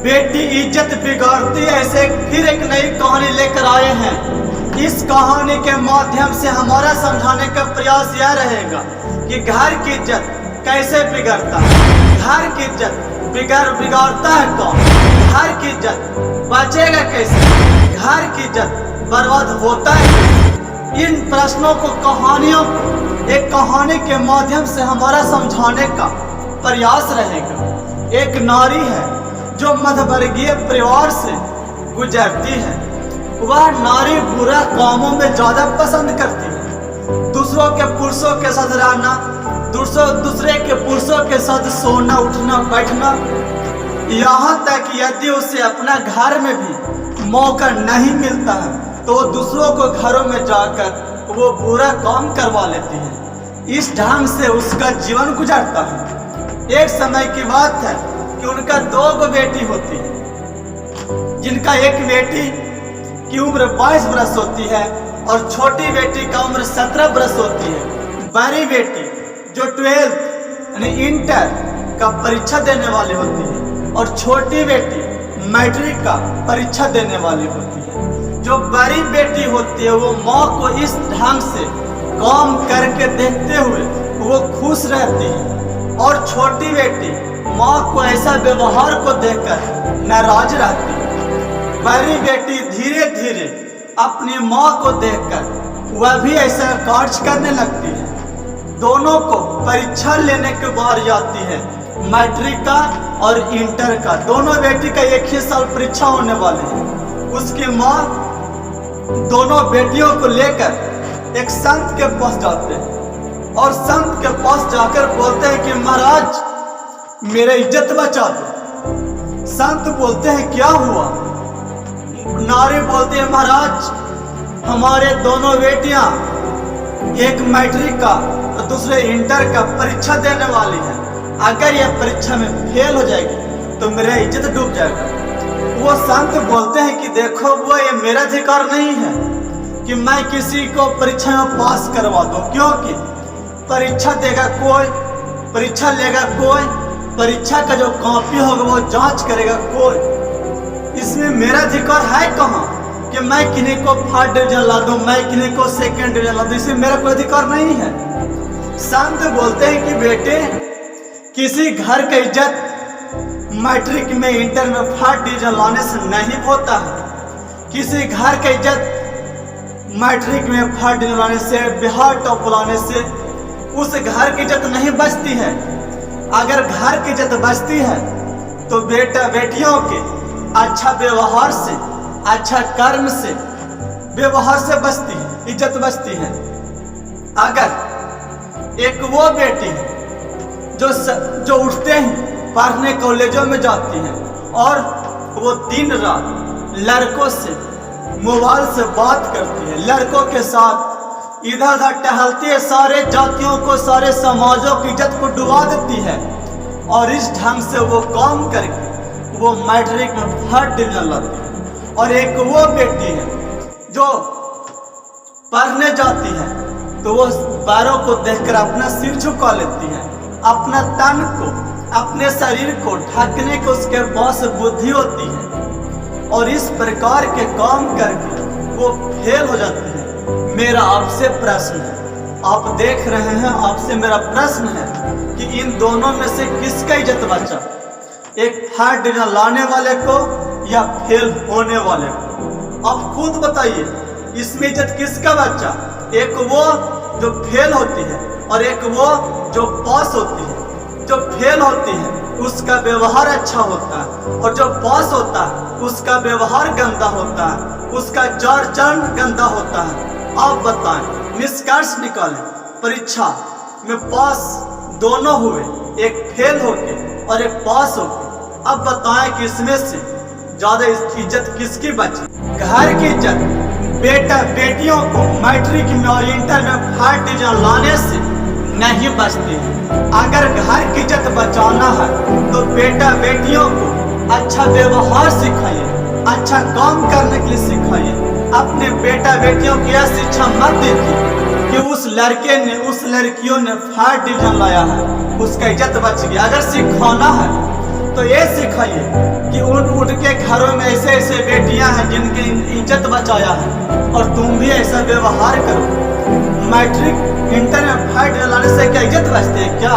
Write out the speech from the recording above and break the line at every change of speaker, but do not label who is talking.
बेटी इज्जत बिगाड़ती ऐसे फिर एक नई कहानी लेकर आए हैं। इस कहानी के माध्यम से हमारा समझाने का प्रयास यह रहेगा कि घर की इज्जत कैसे बिगड़ता है, घर की इज्जत बिगाड़ता है कौन, घर की इज्जत बचेगा कैसे, घर की इज्जत बर्बाद होता है। इन प्रश्नों को एक कहानी के माध्यम से हमारा समझाने का प्रयास रहेगा। एक नारी है जो मध्यवर्गीय परिवार से गुजरती है। वह नारी बुरा कामों में ज्यादा पसंद करती है। दूसरों के पुरुषों के साथ रहना, दूसरे के पुरुषों के साथ सोना उठना बैठना, यहाँ तक यदि उसे अपना घर में भी मौका नहीं मिलता है तो वो दूसरों को घरों में जाकर वो बुरा काम करवा लेती है। इस ढंग से उसका जीवन गुजरता है। एक समय की बात है कि उनका 2 बेटी होती है, जिनका एक बेटी की उम्र 22 वर्ष होती है और छोटी बेटी का उम्र 17 वर्ष होती है। बड़ी बेटी जो 12th यानी इंटर का परीक्षा देने वाली होती है और छोटी बेटी मैट्रिक का परीक्षा देने वाली होती है। जो बड़ी बेटी होती है वो माँ को इस ढंग से काम करके देखते हुए वो खुश रहती है और छोटी बेटी माँ को ऐसा व्यवहार को देखकर नाराज रहती है। बड़ी बेटी धीरे धीरे अपनी माँ को देखकर वह भी ऐसा कार्य करने लगती है। दोनों को परीक्षा लेने के बारी आती है, मैट्रिक का और इंटर का। दोनों बेटी का एक ही साल परीक्षा होने वाली है। उसकी माँ दोनों बेटियों को लेकर एक संत के पास जाते हैं और संत के पास जाकर बोलते हैं कि महाराज मेरा इज्जत बचा दो। संत बोलते हैं क्या हुआ? नारी बोलते हैं महाराज हमारे दोनों बेटियां एक मैट्रिक का और दूसरे इंटर का परीक्षा देने वाली है। अगर यह परीक्षा में फेल हो जाएगी तो मेरा इज्जत डूब जाएगा। वो संत बोलते हैं कि देखो वो ये मेरा अधिकार नहीं है कि मैं किसी को परीक्षा में पास करवा दूं, क्योंकि परीक्षा देगा कोई, परीक्षा लेगा कोई, परीक्षा का जो कॉपी होगा वो जांच करेगा कोई। इसमें मेरा अधिकार है कहाँ कि मैं किन्हीं को 3rd डिवीजन ला दूं, मैं किन्हीं को 2nd डिवीजन ला दूं? इसमें मेरा कोई अधिकार नहीं है। संत बोलते हैं कि बेटे किसी घर का इज्जत मैट्रिक में इंटर में 3rd डिवीजन लाने से नहीं होता है। किसी घर का इज्जत मैट्रिक में 3rd डिवीजन लाने से, बिहार टॉप लाने से उस घर की इज्जत नहीं बचती है। अगर घर की इज्जत बचती है तो बेटा बेटियों के अच्छा व्यवहार से, अच्छा कर्म से, व्यवहार से बचती है, इज्जत बचती है। अगर एक वो बेटी जो उठते हैं पढ़ने कॉलेजों में जाती हैं और वो दिन रात लड़कों से मोबाइल से बात करती है, लड़कों के साथ इधर उधर टहलती है, सारे जातियों को, सारे समाजों की इज्जत को डुबा देती है और इस ढंग से वो काम करके वो मैट्रिक में 3rd डिवीजन लाती है। और एक वो बेटी है जो पढ़ने जाती है तो वो बारों को देखकर अपना सिर झुका लेती है, अपना तन को, अपने शरीर को ढकने को उसके पास बुद्धि होती है और इस प्रकार के काम करके वो फेल हो जाती है। मेरा आपसे प्रश्न है, आप देख रहे हैं, आपसे मेरा प्रश्न है कि इन दोनों में से किसका इज्जत बचा, एक 3rd डिवीजन लाने वाले को या फेल होने वाले को? आप खुद बताइए इसमें इज्जत किसका बचा? एक वो जो फेल होती है और एक वो जो पास होती है। जो फेल होती है उसका व्यवहार अच्छा होता है और जो पास होता है उसका व्यवहार गंदा होता है, उसका चरण गंदा होता है। आप बताएं, निष्कर्ष निकालें। परीक्षा में पास दोनों हुए, एक फेल होके और एक पास होके। अब बताएं कि इसमें से ज्यादा इज्जत किसकी बची? घर की इज्जत बेटा बेटियों को मैट्रिक में और इंटर में 3rd डिवीजन लाने से नहीं बचती है। अगर घर की इज्जत बचाना है तो बेटा बेटियों को अच्छा व्यवहार सिखाइए, अच्छा काम करने के लिए सिखाइए। अपने बेटा बेटियों की यह शिक्षा मत दीजिए कि उस लड़के ने, उस लड़कियों ने 3rd डिवीजन लाया है, उसका इज्जत बच गया। अगर सिखाना है तो ये सिखाइए कि घरों में ऐसे ऐसे बेटियां हैं जिनकी इज्जत बचाया है, और तुम भी ऐसा व्यवहार करो। मैट्रिक इंटर में फाइट लाने से क्या इज्जत बचती है क्या?